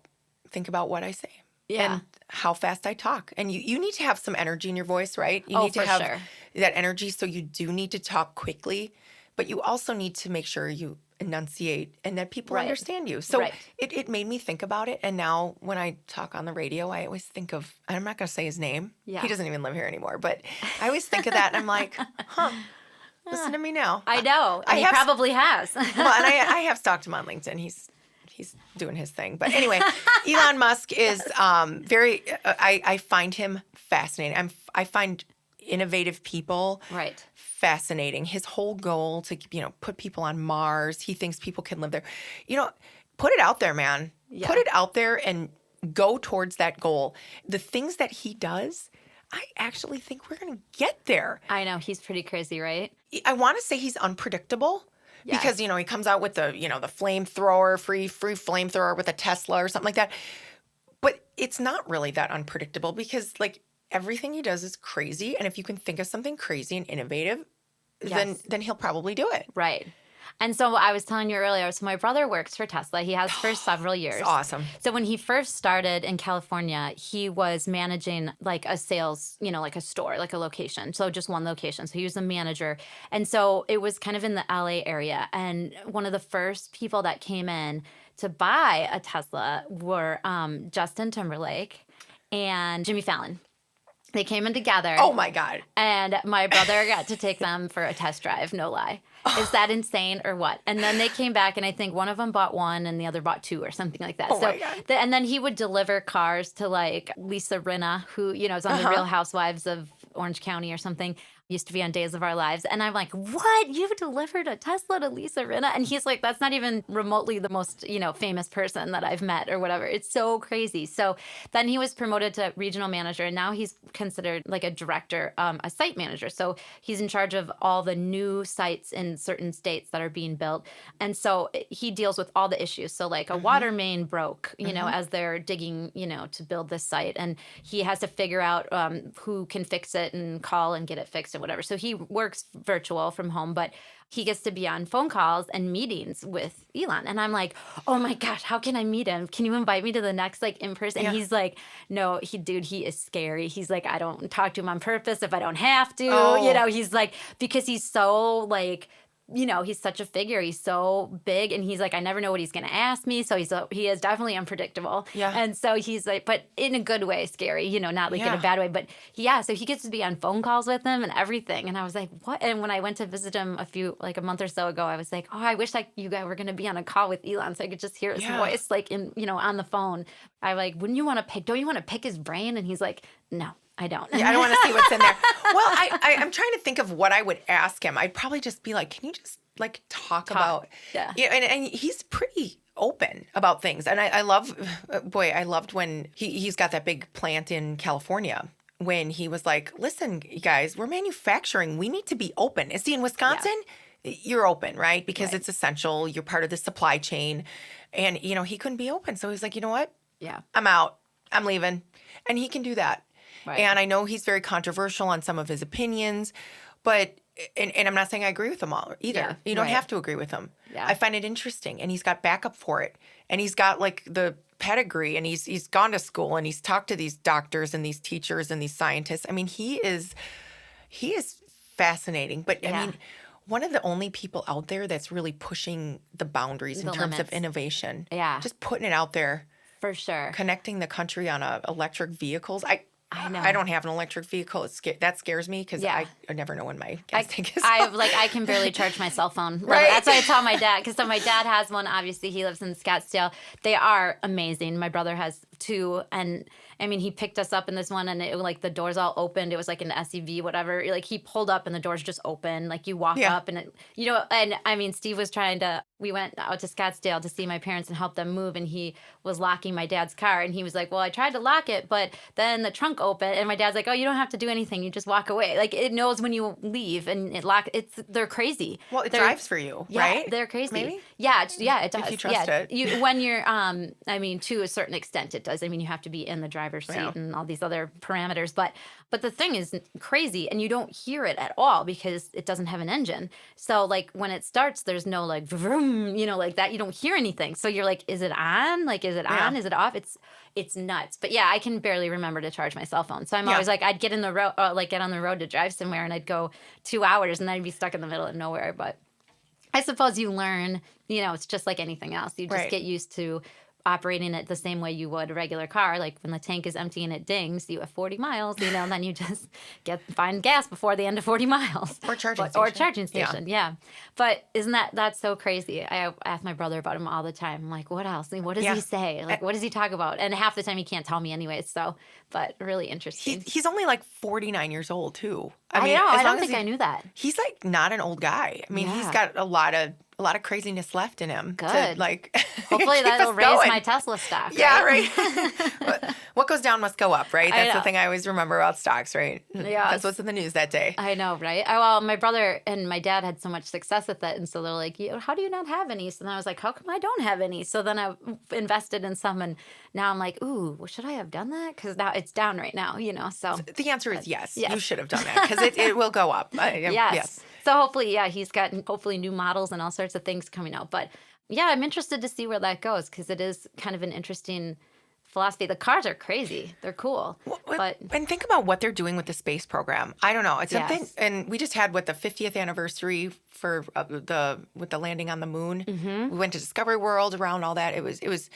[SPEAKER 2] what I say.
[SPEAKER 1] Yeah.
[SPEAKER 2] And how fast I talk. And you need to have some energy in your voice, right? You
[SPEAKER 1] Oh,
[SPEAKER 2] need to
[SPEAKER 1] for
[SPEAKER 2] have
[SPEAKER 1] sure.
[SPEAKER 2] that energy, so you do need to talk quickly, but you also need to make sure you enunciate and that people
[SPEAKER 1] Right.
[SPEAKER 2] understand you. So
[SPEAKER 1] Right.
[SPEAKER 2] it made me think about it. And now when I talk on the radio, I always think of, I'm not going to say his name.
[SPEAKER 1] Yeah.
[SPEAKER 2] He doesn't even live here anymore. But I always think of that, and I'm like, listen to me now.
[SPEAKER 1] I know.
[SPEAKER 2] I
[SPEAKER 1] And he
[SPEAKER 2] have-
[SPEAKER 1] probably has.
[SPEAKER 2] Well, and I have stalked him on LinkedIn. He's doing his thing. But anyway, Elon Musk is very. I find him fascinating. I find innovative people
[SPEAKER 1] Right.
[SPEAKER 2] fascinating. His whole goal to put people on Mars. He thinks people can live there. Put it out there, man.
[SPEAKER 1] Yeah.
[SPEAKER 2] Put it out there and go towards that goal. The things that he does, I actually think we're going to get there.
[SPEAKER 1] I know. He's pretty crazy, right?
[SPEAKER 2] I want to say he's unpredictable.
[SPEAKER 1] Yes.
[SPEAKER 2] Because, he comes out with the flamethrower, free flamethrower with a Tesla or something like that. But it's not really that unpredictable, because like everything he does is crazy. And if you can think of something crazy and innovative,
[SPEAKER 1] Yes.
[SPEAKER 2] then he'll probably do it.
[SPEAKER 1] Right. And so I was telling you earlier, so my brother works for Tesla. He has for several years.
[SPEAKER 2] It's awesome.
[SPEAKER 1] So when he first started in California, he was managing like a sales, like a store, like a location. So just one location. So he was a manager. And so it was kind of in the LA area. And one of the first people that came in to buy a Tesla were Justin Timberlake and Jimmy Fallon. They came in together.
[SPEAKER 2] Oh my God.
[SPEAKER 1] And my brother got to take them for a test drive, no lie. Is that insane or what? And then they came back, and I think one of them bought one and the other bought two or something like that.
[SPEAKER 2] Oh my God.
[SPEAKER 1] And then he would deliver cars to like Lisa Rinna, who, is on the Real Housewives of Orange County or something. Used to be on Days of Our Lives. And I'm like, what? You delivered a Tesla to Lisa Rinna? And he's like, that's not even remotely the most, famous person that I've met or whatever. It's so crazy. So then he was promoted to regional manager, and now he's considered like a director, a site manager. So he's in charge of all the new sites in certain states that are being built. And so he deals with all the issues. So like a water main broke, as they're digging, to build this site. And he has to figure out who can fix it and call and get it fixed and whatever. So he works virtual from home, but he gets to be on phone calls and meetings with Elon. And I'm like, oh my gosh, how can I meet him? Can you invite me to the next like in person?
[SPEAKER 2] Yeah.
[SPEAKER 1] And he's like, no, he is scary. He's like, I don't talk to him on purpose if I don't have to.
[SPEAKER 2] Oh.
[SPEAKER 1] He's like, because he's so like, he's such a figure. He's so big, and he's like, I never know what he's going to ask me. So he is definitely unpredictable.
[SPEAKER 2] Yeah.
[SPEAKER 1] And so he's like, but in a good way, scary, not like in
[SPEAKER 2] Yeah.
[SPEAKER 1] a bad way. But so he gets to be on phone calls with him and everything. And I was like, what? And when I went to visit him a month or so ago, I was like, oh, I wish you guys were going to be on a call with Elon so I could just hear his
[SPEAKER 2] Yeah.
[SPEAKER 1] voice like on the phone. I like, don't you want to pick his brain? And he's like, no, I don't.
[SPEAKER 2] Yeah, I don't want to see what's in there. Well, I'm trying to think of what I would ask him. I'd probably just be like, can you just like talk about,
[SPEAKER 1] Yeah.
[SPEAKER 2] And he's pretty open about things. And I loved when he's got that big plant in California, when he was like, listen, you guys, we're manufacturing. We need to be open. See, in Wisconsin, you're open, right? Because
[SPEAKER 1] Right.
[SPEAKER 2] it's essential. You're part of the supply chain. And, he couldn't be open. So he's like, you know what?
[SPEAKER 1] Yeah.
[SPEAKER 2] I'm out. I'm leaving. And he can do that.
[SPEAKER 1] Right.
[SPEAKER 2] And I know he's very controversial on some of his opinions, but and I'm not saying I agree with them all either.
[SPEAKER 1] Yeah,
[SPEAKER 2] You don't
[SPEAKER 1] right.
[SPEAKER 2] have to agree with them.
[SPEAKER 1] Yeah.
[SPEAKER 2] I find it interesting, and he's got backup for it, and he's got like the pedigree, and he's gone to school, and he's talked to these doctors and these teachers and these scientists. I mean, he is fascinating. But I
[SPEAKER 1] Yeah.
[SPEAKER 2] mean, one of the only people out there that's really pushing the boundaries in terms of
[SPEAKER 1] limits.
[SPEAKER 2] innovation.
[SPEAKER 1] Yeah.
[SPEAKER 2] Just putting it out there.
[SPEAKER 1] For sure.
[SPEAKER 2] Connecting the country on electric vehicles.
[SPEAKER 1] I know.
[SPEAKER 2] I don't have an electric vehicle. That scares me because
[SPEAKER 1] Yeah.
[SPEAKER 2] I never know when my gas tank is.
[SPEAKER 1] I can barely charge my cell phone.
[SPEAKER 2] Right.
[SPEAKER 1] That's why I tell my dad, because my dad has one. Obviously, he lives in Scottsdale. They are amazing. My brother has two, and I mean, he picked us up in this one, and it like the doors all opened. It was like an SUV, whatever. Like he pulled up, and the doors just open. Like you walk up, and it, and I mean, Steve was trying to. We went out to Scottsdale to see my parents and help them move, and he was locking my dad's car, and he was like, "Well, I tried to lock it, but then the trunk opened," and my dad's like, "Oh, you don't have to do anything. You just walk away. Like it knows when you leave, and they're crazy.
[SPEAKER 2] Well, it drives for you, right?
[SPEAKER 1] They're crazy.
[SPEAKER 2] Maybe?
[SPEAKER 1] Yeah, it does.
[SPEAKER 2] If you trust it.
[SPEAKER 1] When you're, I mean, to a certain extent, it does. I mean, you have to be in the driver's seat and all these other parameters, but the thing is crazy, and you don't hear it at all because it doesn't have an engine. So like when it starts, there's no like vroom, like that. You don't hear anything. So you're like, is it on? Like, is it on? Is it off? It's nuts. But yeah, I can barely remember to charge my cell phone. So I'm always like, I'd get in the road, get on the road to drive somewhere, and I'd go 2 hours, and then I'd be stuck in the middle of nowhere. But I suppose you learn, it's just like anything else. You just get used to operating it the same way you would a regular car. Like when the tank is empty and it dings, you have 40 miles, and then you just find gas before the end of 40 miles.
[SPEAKER 2] Or charging station.
[SPEAKER 1] Or charging station, yeah. But isn't that's so crazy? I ask my brother about him all the time. I'm like, what else? What does he say? Like, what does he talk about? And half the time he can't tell me anyways. So, but really interesting.
[SPEAKER 2] He's only like 49 years old too.
[SPEAKER 1] I
[SPEAKER 2] mean,
[SPEAKER 1] know. I don't think I knew that.
[SPEAKER 2] He's like not an old guy. I mean, he's got a lot of craziness left in him.
[SPEAKER 1] Good.
[SPEAKER 2] To,
[SPEAKER 1] hopefully that'll raise my Tesla stock.
[SPEAKER 2] Yeah, right. What goes down must go up, right? That's the thing I always remember about stocks, right?
[SPEAKER 1] Yeah.
[SPEAKER 2] That's what's in the news that day.
[SPEAKER 1] I know, right? Well, my brother and my dad had so much success with it, and so they're like, how do you not have any? So then I was like, how come I don't have any? So then I invested in some, and now I'm like, ooh, well, should I have done that? Because now it's down right now, so.
[SPEAKER 2] The answer is yes. You should have done that because it will go up. Yes.
[SPEAKER 1] So hopefully, he's got new models and all sorts of things coming out. But yeah, I'm interested to see where that goes because it is kind of an interesting philosophy. The cars are crazy. They're cool.
[SPEAKER 2] And think about what they're doing with the space program. I don't know. It's something, and we just had the 50th anniversary for with the landing on the moon. Mm-hmm. We went to Discovery World around all that. It was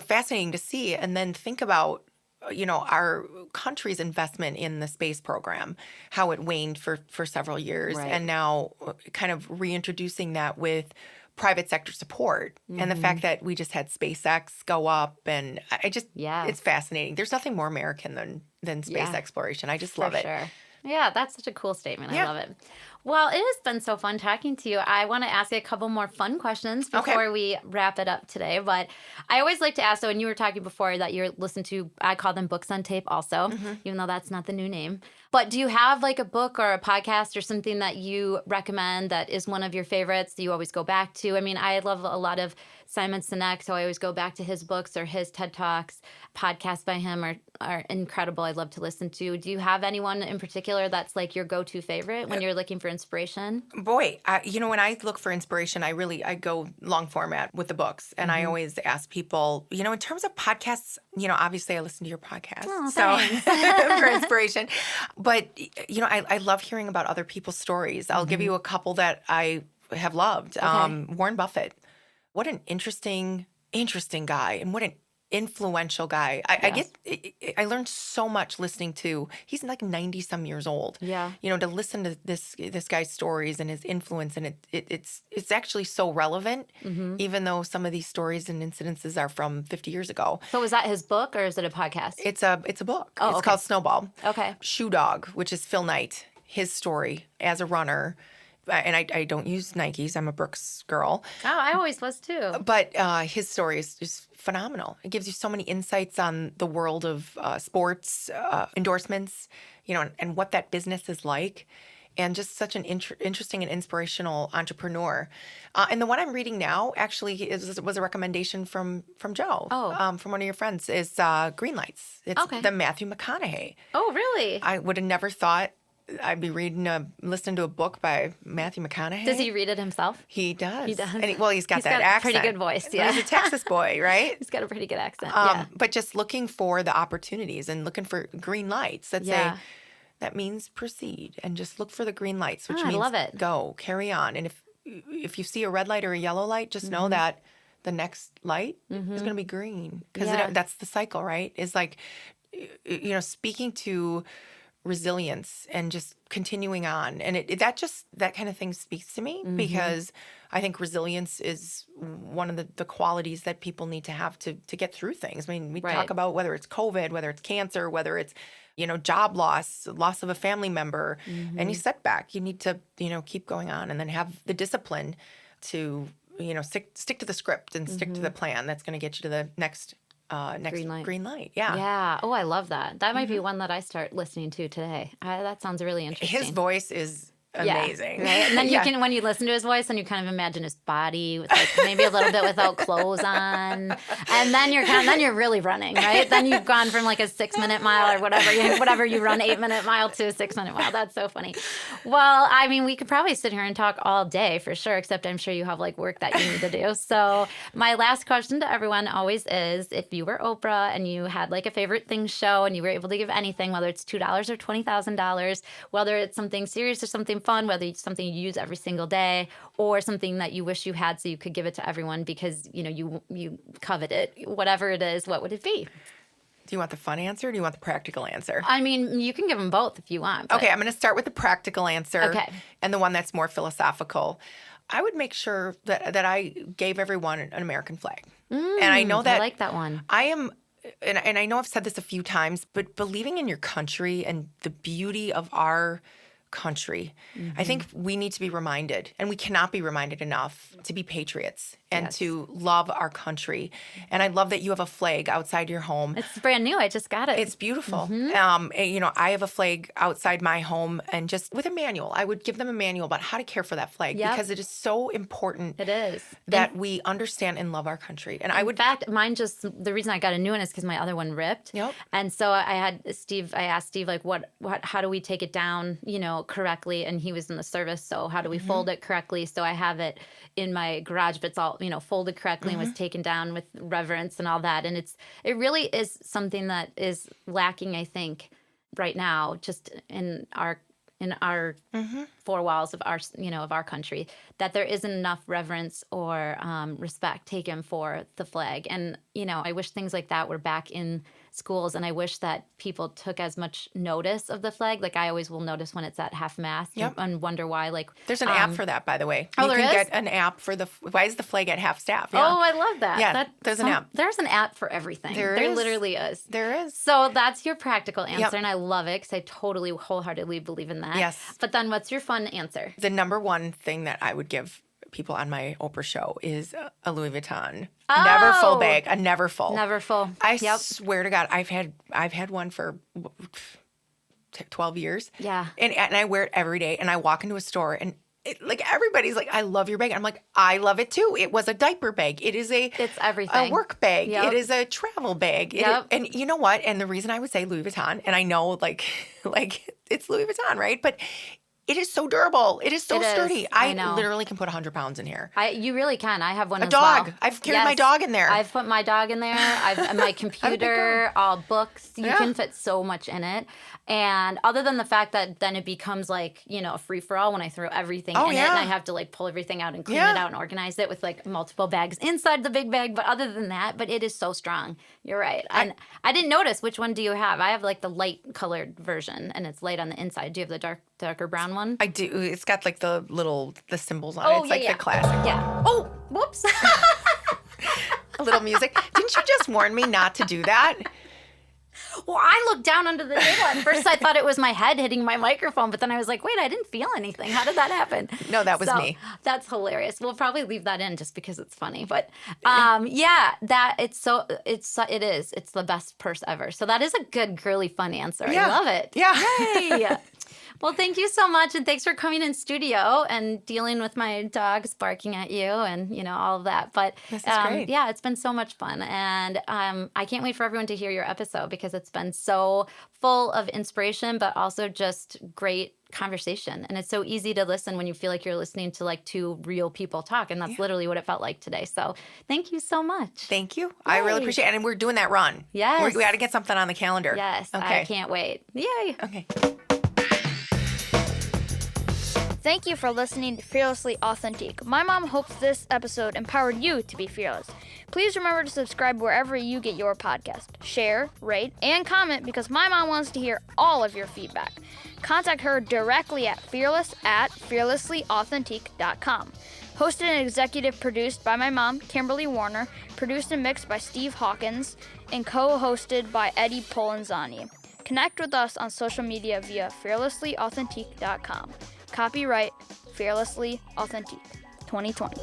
[SPEAKER 2] fascinating to see. And then think about our country's investment in the space program, how it waned for several years, and now kind of reintroducing that with private sector support, and the fact that we just had SpaceX go up, and it's fascinating. There's nothing more American than space exploration. I just love it.
[SPEAKER 1] Sure. Yeah, that's such a cool statement. I love it. Well, it has been so fun talking to you. I want to ask you a couple more fun questions before we wrap it up today. But I always like to ask, and you were talking before that you listen to, I call them books on tape also, even though that's not the new name. But do you have like a book or a podcast or something that you recommend that is one of your favorites that you always go back to? I mean, I love a lot of Simon Sinek, so I always go back to his books or his TED Talks. Podcasts by him are incredible. I love to listen to. Do you have anyone in particular that's like your go-to favorite when you're looking for inspiration?
[SPEAKER 2] Boy, when I look for inspiration, I go long format with the books, and I always ask people, in terms of podcasts, obviously I listen to your podcast, for inspiration. But I love hearing about other people's stories. I'll give you a couple that I have loved. Warren Buffett. What an interesting guy, and what an influential guy. I learned so much listening to. He's like 90 some years old. Yeah. To listen to this guy's stories and his influence, and it's actually so relevant, even though some of these stories and incidences are from 50 years ago.
[SPEAKER 1] So is that his book or is it a podcast?
[SPEAKER 2] It's a book. Oh, it's called Snowball.
[SPEAKER 1] Okay.
[SPEAKER 2] Shoe Dog, which is Phil Knight, his story as a runner. And I don't use Nikes. I'm a Brooks girl.
[SPEAKER 1] Oh, I always was too.
[SPEAKER 2] But his story is phenomenal. It gives you so many insights on the world of sports, endorsements, and what that business is like. And just such an interesting and inspirational entrepreneur. And the one I'm reading now actually was a recommendation from Joe, from one of your friends, is Green Lights. It's the Matthew McConaughey.
[SPEAKER 1] Oh, really?
[SPEAKER 2] I would have never thought I'd be listening to a book by Matthew McConaughey.
[SPEAKER 1] Does he read it himself?
[SPEAKER 2] He does.
[SPEAKER 1] He does.
[SPEAKER 2] And he's got that
[SPEAKER 1] accent.
[SPEAKER 2] accent.
[SPEAKER 1] Pretty good voice, yeah.
[SPEAKER 2] He's a Texas boy, right?
[SPEAKER 1] He's got a pretty good accent,
[SPEAKER 2] But just looking for the opportunities and looking for green lights that say, that means proceed, and just look for the green lights, which
[SPEAKER 1] I
[SPEAKER 2] means
[SPEAKER 1] love it.
[SPEAKER 2] go, carry on. And if you see a red light or a yellow light, just know that the next light is going to be green, because that's the cycle, right? Is like, speaking to resilience and just continuing on. And that kind of thing speaks to me, because I think resilience is one of the qualities that people need to have to get through things. I mean, we talk about whether it's COVID, whether it's cancer, whether it's, job loss of a family member, any setback. You need to, keep going on, and then have the discipline to, stick to the script and stick to the plan that's going to get you to the next green light. Yeah.
[SPEAKER 1] Yeah. Oh, I love that. That might be one that I start listening to today. That sounds really interesting.
[SPEAKER 2] His voice is amazing.
[SPEAKER 1] Yeah, right? And then you can, when you listen to his voice, and you kind of imagine his body with, like, maybe a little bit without clothes on, and then you're really running, right? Then you've gone from like a 6-minute mile or whatever you run 8-minute mile to a 6-minute mile. That's so funny. Well, I mean, we could probably sit here and talk all day for sure, except I'm sure you have like work that you need to do. So my last question to everyone always is, if you were Oprah and you had like a favorite things show and you were able to give anything, whether it's $2 or $20,000, whether it's something serious or something fun, whether it's something you use every single day, or something that you wish you had so you could give it to everyone because you covet it, whatever it is, what would it be?
[SPEAKER 2] Do you want the fun answer, or do you want the practical answer?
[SPEAKER 1] I mean, you can give them both if you want.
[SPEAKER 2] Okay, I'm going to start with the practical answer, and the one that's more philosophical. I would make sure that I gave everyone an American flag. And I know that
[SPEAKER 1] I like that one.
[SPEAKER 2] I am, and I know I've said this a few times, but believing in your country and the beauty of our country, I think we need to be reminded, and we cannot be reminded enough, to be patriots and to love our country. And I love that you have a flag outside your home.
[SPEAKER 1] It's brand new. I just got it.
[SPEAKER 2] It's beautiful. I have a flag outside my home, and just with a manual, I would give them a manual about how to care for that flag, because it is so important.
[SPEAKER 1] It is.
[SPEAKER 2] That we understand and love our country. And
[SPEAKER 1] in fact, mine the reason I got a new one is because my other one ripped.
[SPEAKER 2] Yep.
[SPEAKER 1] And so I asked Steve, like, how do we take it down, correctly? And he was in the service. So how do we fold it correctly? So I have it in my garage, but it's all, folded correctly and was taken down with reverence and all that. And it really is something that is lacking, I think, right now, just in our four walls of our country, that there isn't enough reverence or respect taken for the flag. And, I wish things like that were back in schools, and I wish that people took as much notice of the flag. Like, I always will notice when it's at half-mast and wonder why. Like,
[SPEAKER 2] there's an app for that, by the way.
[SPEAKER 1] Oh,
[SPEAKER 2] you
[SPEAKER 1] there
[SPEAKER 2] can
[SPEAKER 1] is?
[SPEAKER 2] get an app for why is the flag at half-staff? Yeah.
[SPEAKER 1] Oh, I love that.
[SPEAKER 2] Yeah, there's an app.
[SPEAKER 1] There's an app for everything. There literally is.
[SPEAKER 2] There is.
[SPEAKER 1] So that's your practical answer, and I love it because I totally wholeheartedly believe in that.
[SPEAKER 2] Yes.
[SPEAKER 1] But then what's your fun answer?
[SPEAKER 2] The number one thing that I would give people on my Oprah show is a Louis Vuitton.
[SPEAKER 1] Oh!
[SPEAKER 2] Never full bag, a never full.
[SPEAKER 1] Never full.
[SPEAKER 2] I swear to God, I've had one for 12 years.
[SPEAKER 1] Yeah.
[SPEAKER 2] And I wear it every day, and I walk into a store, and everybody's like, I love your bag. I'm like, I love it too. It was a diaper bag. It's
[SPEAKER 1] everything.
[SPEAKER 2] A work bag.
[SPEAKER 1] Yep.
[SPEAKER 2] It is a travel bag.
[SPEAKER 1] Yep.
[SPEAKER 2] And you know what? And the reason I would say Louis Vuitton, and I know like it's Louis Vuitton, right? But it is so durable. It is so sturdy. I literally can put 100 pounds in here.
[SPEAKER 1] You really can. I have one
[SPEAKER 2] a
[SPEAKER 1] as
[SPEAKER 2] dog.
[SPEAKER 1] well.
[SPEAKER 2] I've carried my dog in there.
[SPEAKER 1] I've put my dog in there. I've my computer, all books. You can fit so much in it. And other than the fact that then it becomes like, a free-for-all when I throw everything in it, and I have to like pull everything out and clean it out and organize it with like multiple bags inside the big bag. But other than that, it is so strong. You're right. And I didn't notice, which one do you have? I have like the light colored version, and it's light on the inside. Do you have the darker brown one?
[SPEAKER 2] I do. It's got like the symbols on it. It's like the classic.
[SPEAKER 1] Yeah. Oh, whoops.
[SPEAKER 2] A little music. Didn't you just warn me not to do that?
[SPEAKER 1] Well, I looked down under the table. At first, I thought it was my head hitting my microphone, but then I was like, wait, I didn't feel anything. How did that happen?
[SPEAKER 2] No, that was me.
[SPEAKER 1] That's hilarious. We'll probably leave that in just because it's funny. But it is. It's the best purse ever. So that is a good, girly, fun answer.
[SPEAKER 2] Yeah.
[SPEAKER 1] I love it.
[SPEAKER 2] Yeah.
[SPEAKER 1] Yay. Well, thank you so much, and thanks for coming in studio and dealing with my dogs barking at you and, all of that. But
[SPEAKER 2] this is great.
[SPEAKER 1] Yeah, it's been so much fun, and I can't wait for everyone to hear your episode because it's been so full of inspiration, but also just great conversation. And it's so easy to listen when you feel like you're listening to like two real people talk, and that's literally what it felt like today. So thank you so much.
[SPEAKER 2] Thank you. Yay. I really appreciate it. And we're doing that run.
[SPEAKER 1] Yes.
[SPEAKER 2] We got to get something on the calendar.
[SPEAKER 1] Yes.
[SPEAKER 2] Okay.
[SPEAKER 1] I can't wait. Yay.
[SPEAKER 2] Okay.
[SPEAKER 3] Thank you for listening to Fearlessly Authentic. My mom hopes this episode empowered you to be fearless. Please remember to subscribe wherever you get your podcast. Share, rate, and comment because my mom wants to hear all of your feedback. Contact her directly at fearless@fearlesslyauthentic.com. Hosted and executive produced by my mom, Kimberly Warner, produced and mixed by Steve Hawkins, and co-hosted by Eddie Polenzani. Connect with us on social media via fearlesslyauthentic.com. Copyright Fearlessly Authentic 2020.